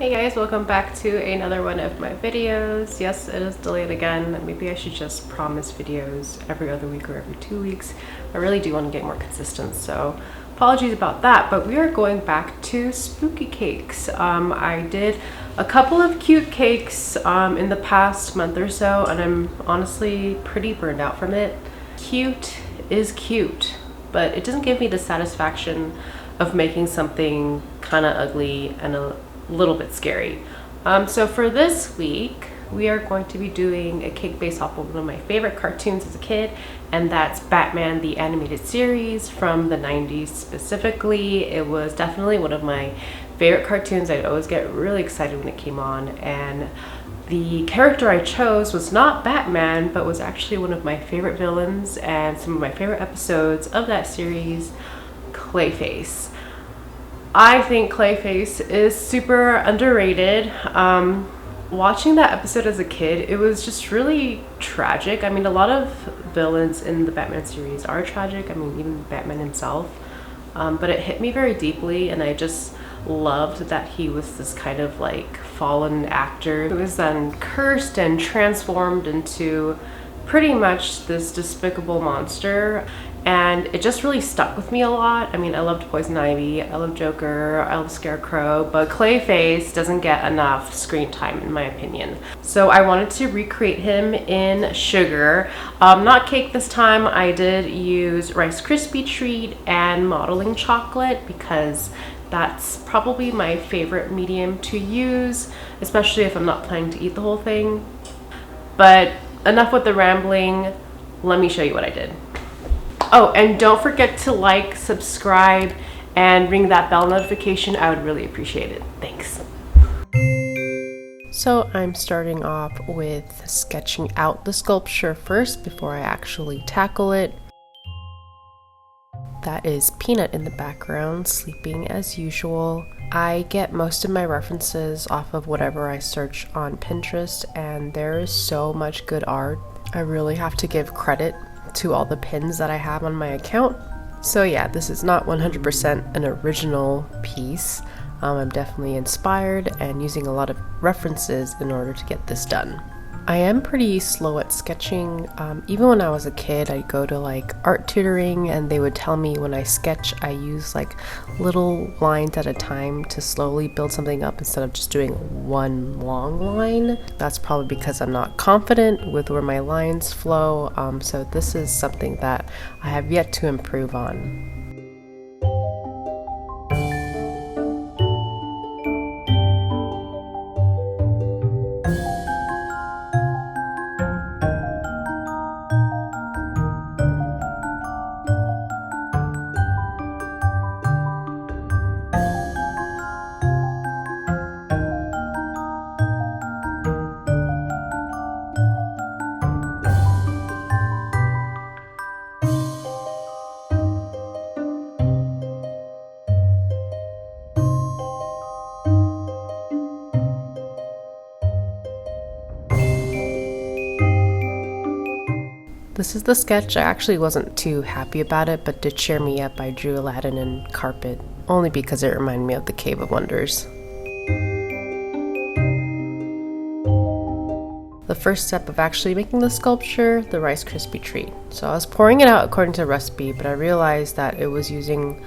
Hey guys, welcome back to another one of my videos. Yes, it is delayed again. Maybe I should just promise videos every other week or every 2 weeks. I really do want to get more consistent, so apologies about that. But we are going back to spooky cakes. I did a couple of cute cakes in the past month or so, and I'm honestly pretty burned out from it. Cute is cute, but it doesn't give me the satisfaction of making something kind of ugly and a little bit scary. So for this week, we are going to be doing a cake based off of one of my favorite cartoons as a kid, and that's Batman the Animated Series from the 90s specifically. It was definitely one of my favorite cartoons. I'd always get really excited when it came on, and the character I chose was not Batman, but was actually one of my favorite villains and some of my favorite episodes of that series, CLAYFACE. I think CLAYFACE is super underrated. Watching that episode as a kid, it was just really tragic. I mean, a lot of villains in the Batman series are tragic. I mean, even Batman himself. But it hit me very deeply, and I just loved that he was this kind of like fallen actor who was then cursed and transformed into pretty much this despicable monster. And it just really stuck with me a lot. I mean, I loved Poison Ivy, I love Joker, I love Scarecrow, but CLAYFACE doesn't get enough screen time in my opinion. So I wanted to recreate him in sugar. Not cake this time. I did use Rice Krispie treat and modeling chocolate because that's probably my favorite medium to use, especially if I'm not planning to eat the whole thing. But enough with the rambling, let me show you what I did. Oh, and don't forget to like, subscribe, and ring that bell notification. I would really appreciate it. Thanks. So I'm starting off with sketching out the sculpture first before I actually tackle it. That is Peanut in the background, sleeping as usual. I get most of my references off of whatever I search on Pinterest, and there is so much good art. I really have to give credit to all the pins that I have on my account. So yeah, this is not 100% an original piece. I'm definitely inspired and using a lot of references in order to get this done. I am pretty slow at sketching. Even when I was a kid, I'd go to like art tutoring and they would tell me when I sketch, I use like little lines at a time to slowly build something up instead of just doing one long line. That's probably because I'm not confident with where my lines flow. So this is something that I have yet to improve on. This is the sketch. I actually wasn't too happy about it, but did cheer me up. I drew Aladdin and carpet, only because it reminded me of the Cave of Wonders. The first step of actually making the sculpture, the Rice Krispie treat. So I was pouring it out according to the recipe, but I realized that it was using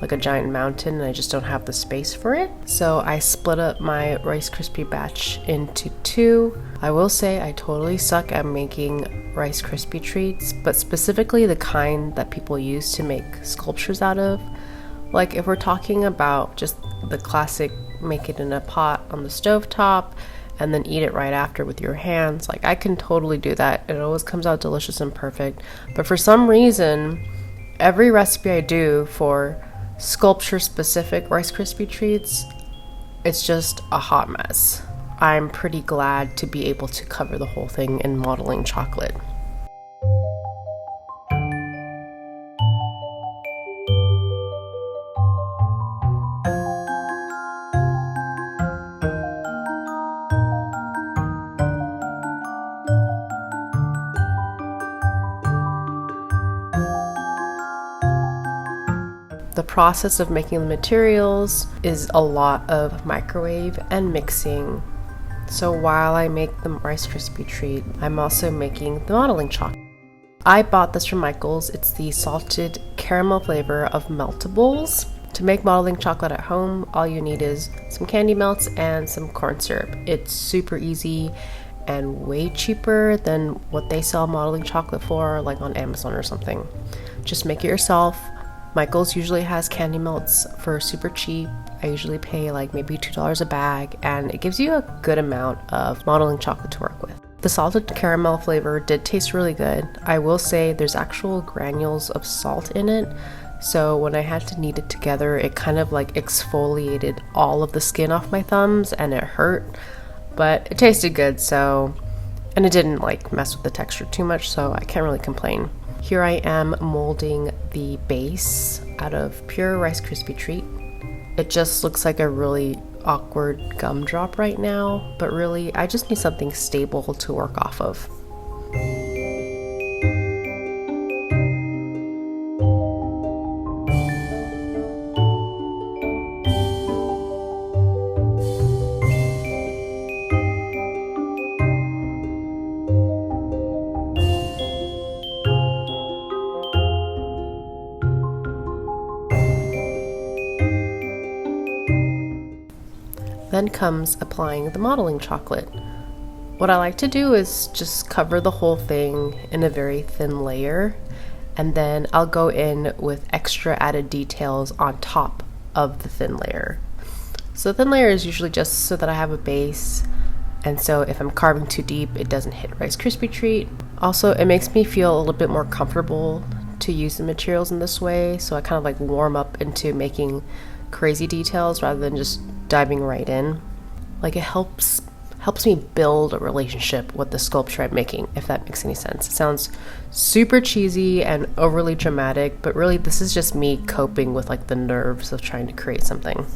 like a giant mountain and I just don't have the space for it. So I split up my Rice Krispie batch into two. I will say I totally suck at making Rice Krispie treats, but specifically the kind that people use to make sculptures out of. Like if we're talking about just the classic make it in a pot on the stovetop and then eat it right after with your hands, like I can totally do that. It always comes out delicious and perfect. But for some reason, every recipe I do for sculpture specific Rice Krispie treats, it's just a hot mess. I'm pretty glad to be able to cover the whole thing in modeling chocolate. The process of making the materials is a lot of microwave and mixing. So while I make the Rice Krispie treat, I'm also making the modeling chocolate. I bought this from Michael's. It's the salted caramel flavor of Meltables. To make modeling chocolate at home, all you need is some candy melts and some corn syrup. It's super easy and way cheaper than what they sell modeling chocolate for, like on Amazon or something. Just make it yourself. Michael's usually has candy melts for super cheap. I usually pay like maybe $2 a bag, and it gives you a good amount of modeling chocolate to work with. The salted caramel flavor did taste really good. I will say there's actual granules of salt in it, so when I had to knead it together, it kind of like exfoliated all of the skin off my thumbs and it hurt, but it tasted good, and it didn't like mess with the texture too much, so I can't really complain. Here I am molding the base out of pure Rice Krispie treat. It just looks like a really awkward gumdrop right now, but really I just need something stable to work off of. Then comes applying the modeling chocolate. What I like to do is just cover the whole thing in a very thin layer, and then I'll go in with extra added details on top of the thin layer. So the thin layer is usually just so that I have a base, and so if I'm carving too deep, it doesn't hit Rice Krispie treat. Also, it makes me feel a little bit more comfortable to use the materials in this way, so I kind of like warm up into making crazy details rather than just diving right in. Like, it helps me build a relationship with the sculpture I'm making, if that makes any sense. It sounds super cheesy and overly dramatic, but really this is just me coping with like the nerves of trying to create something.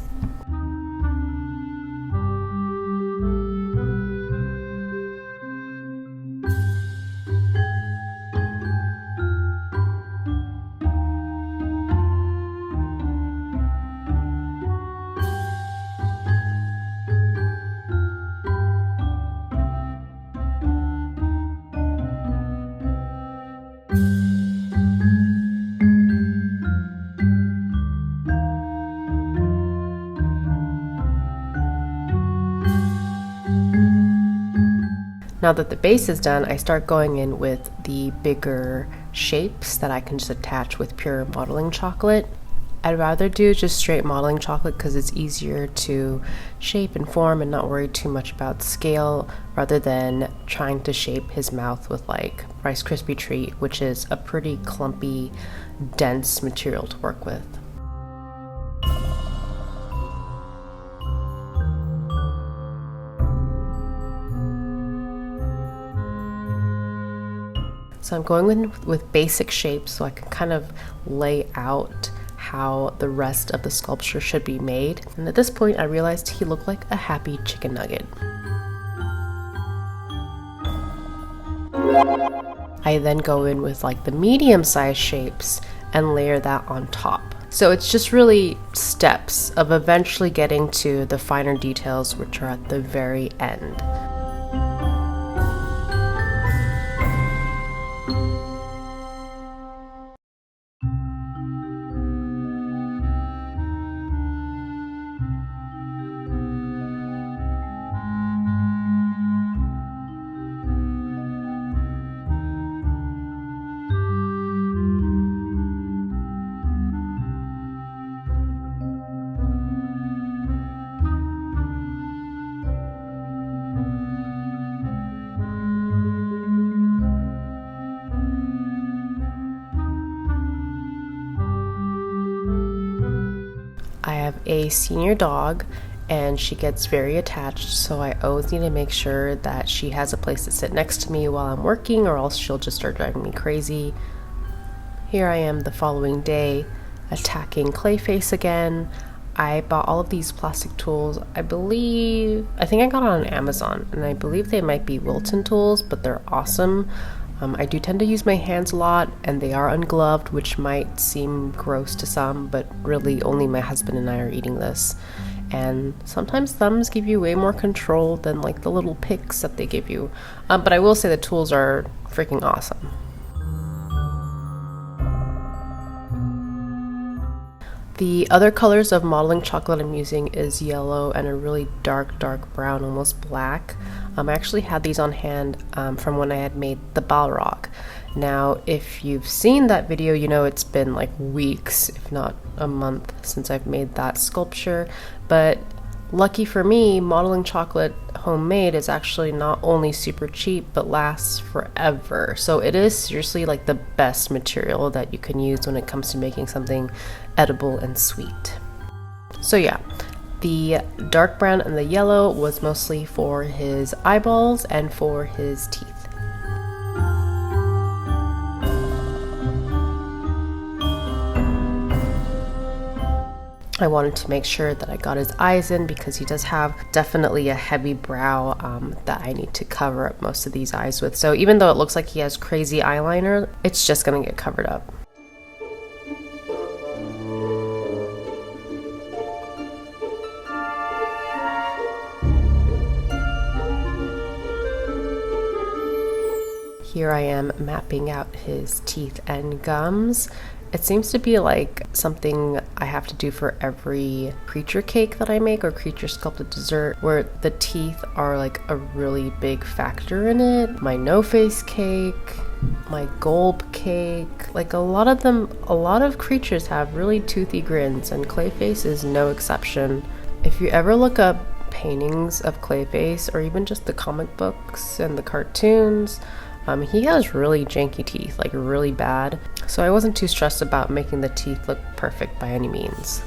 Now that the base is done, I start going in with the bigger shapes that I can just attach with pure modeling chocolate. I'd rather do just straight modeling chocolate because it's easier to shape and form and not worry too much about scale, rather than trying to shape his mouth with like Rice Krispie treat, which is a pretty clumpy, dense material to work with. So I'm going in with basic shapes so I can kind of lay out how the rest of the sculpture should be made. And at this point I realized he looked like a happy chicken nugget. I then go in with like the medium-sized shapes and layer that on top. So it's just really steps of eventually getting to the finer details, which are at the very end. I have a senior dog and she gets very attached, so I always need to make sure that she has a place to sit next to me while I'm working, or else she'll just start driving me crazy. Here I am the following day attacking CLAYFACE again. I bought all of these plastic tools. I think I got it on Amazon, and I believe they might be Wilton tools, but they're awesome. I do tend to use my hands a lot, and they are ungloved, which might seem gross to some, but really only my husband and I are eating this. And sometimes thumbs give you way more control than like the little picks that they give you. But I will say the tools are freaking awesome. The other colors of modeling chocolate I'm using is yellow and a really dark brown, almost black. I actually had these on hand from when I had made the Balrog. Now, if you've seen that video, you know it's been like weeks, if not a month, since I've made that sculpture. But lucky for me, modeling chocolate homemade is actually not only super cheap, but lasts forever. So it is seriously like the best material that you can use when it comes to making something edible and sweet. So yeah, the dark brown and the yellow was mostly for his eyeballs and for his teeth. I wanted to make sure that I got his eyes in because he does have definitely a heavy brow that I need to cover up most of these eyes with. So even though it looks like he has crazy eyeliner, it's just gonna get covered up. Here I am mapping out his teeth and gums. It seems to be like something I have to do for every creature cake that I make or creature sculpted dessert, where the teeth are like a really big factor in it. My no-face cake, my gulp cake, like a lot of creatures have really toothy grins, and CLAYFACE is no exception. If you ever look up paintings of CLAYFACE or even just the comic books and the cartoons, he has really janky teeth, like really bad. So I wasn't too stressed about making the teeth look perfect by any means.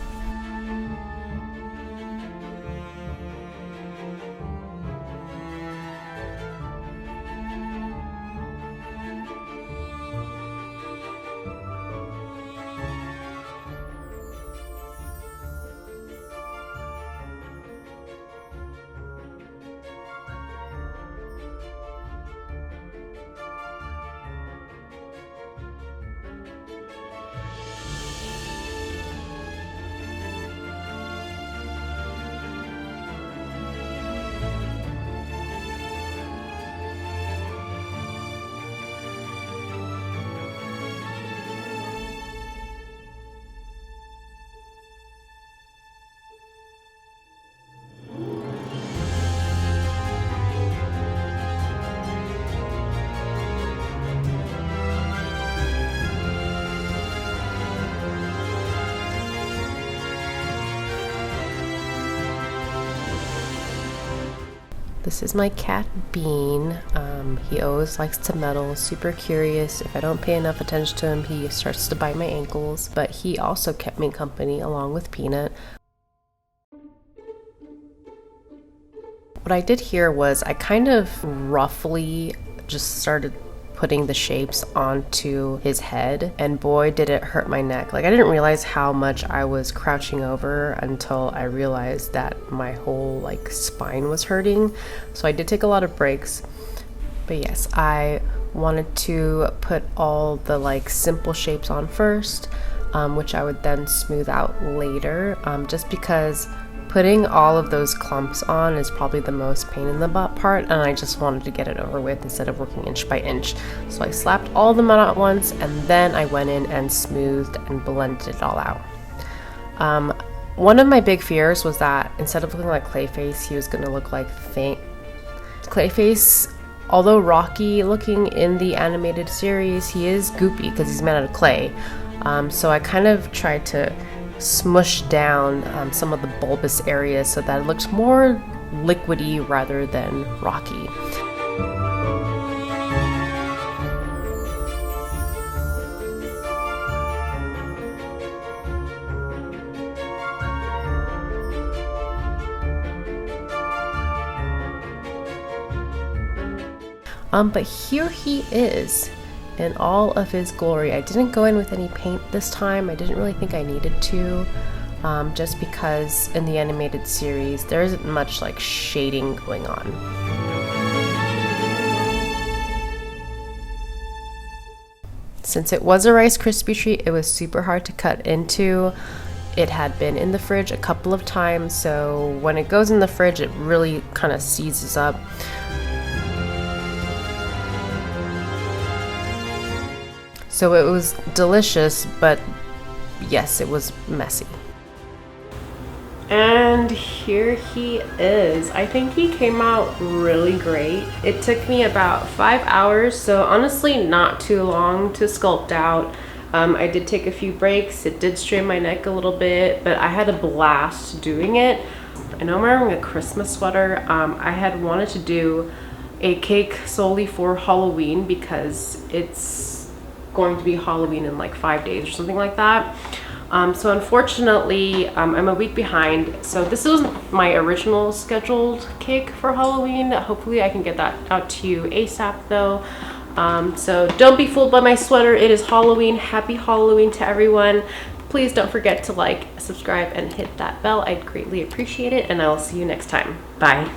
This is my cat Bean. He always likes to meddle, super curious. If I don't pay enough attention to him, he starts to bite my ankles, but he also kept me company along with Peanut. What I did here was I kind of roughly just started putting the shapes onto his head, and boy did it hurt my neck. Like, I didn't realize how much I was crouching over until I realized that my whole like spine was hurting. So I did take a lot of breaks, but yes, I wanted to put all the like simple shapes on first, which I would then smooth out later, just because putting all of those clumps on is probably the most pain in the butt part, and I just wanted to get it over with instead of working inch by inch. So I slapped all of them on at once, and then I went in and smoothed and blended it all out. One of my big fears was that instead of looking like CLAYFACE, he was going to look like faint. CLAYFACE, although rocky looking in the animated series, he is goopy because he's made out of clay. So I kind of tried to smush down some of the bulbous areas so that it looks more liquidy rather than rocky. But here he is in all of his glory. I didn't go in with any paint this time. I didn't really think I needed to, just because in the animated series there isn't much like shading going on. since it was a Rice Krispie treat, it was super hard to cut into. It had been in the fridge a couple of times, so when it goes in the fridge, it really kind of seizes up. So it was delicious, but yes, it was messy. And here he is. I think he came out really great. It took me about 5 hours, so honestly not too long to sculpt out. I did take a few breaks. It did strain my neck a little bit, but I had a blast doing it. I know I'm wearing a Christmas sweater. I had wanted to do a cake solely for Halloween because it's going to be Halloween in like 5 days or something like that. So unfortunately, I'm a week behind. So this was my original scheduled cake for Halloween. Hopefully I can get that out to you ASAP though. So don't be fooled by my sweater. It is Halloween. Happy Halloween to everyone. Please don't forget to like, subscribe, and hit that bell. I'd greatly appreciate it, and I will see you next time. Bye.